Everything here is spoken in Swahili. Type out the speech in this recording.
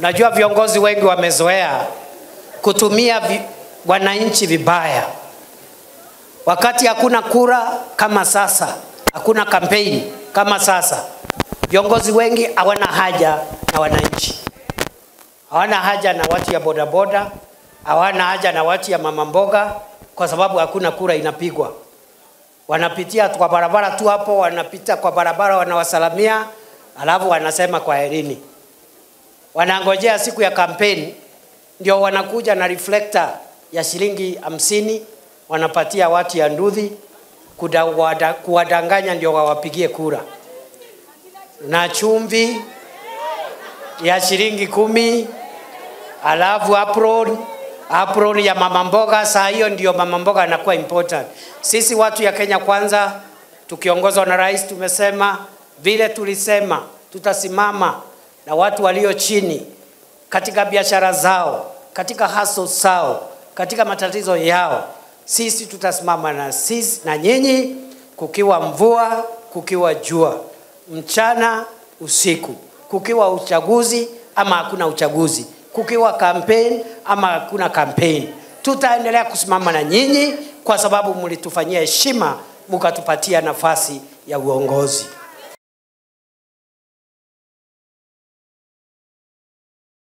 Najua viongozi wengi wamezoea kutumia wananchi vibaya. Wakati hakuna kura kama sasa, hakuna kampeni kama sasa, viongozi wengi hawana haja na wananchi. Hawana haja na watu ya bodaboda, hawana haja na watu ya mama mboga, kwa sababu hakuna kura inapigwa. Wanapitia kwa barabara tu hapo, wanapita kwa barabara wanawasalamia, alafu wanasema kwaherini. Wanangojea siku ya kampeni ndio wanakuja na reflector ya shilingi 50 wanapatia watu ya Nduthi kuwadanganya ndio wawapigie kura. Na chumvi ya shilingi 10, alafu apron ya mama mboga. Saa hiyo ndio mama mboga anakuwa important. Sisi watu ya Kenya Kwanza tukiongozwa na rais tumesema vile tulisema tutasimama na watu walio chini katika biashara zao, katika hustle zao, katika matatizo yao. Sisi tutasimama na sisi na nyinyi, kukiwa mvua, kukiwa jua, mchana, usiku, kukiwa uchaguzi ama hakuna uchaguzi, kukiwa campaign ama hakuna campaign. Tutaendelea kusimama na nyinyi kwa sababu mlitufanyia heshima mkatupatia nafasi ya uongozi.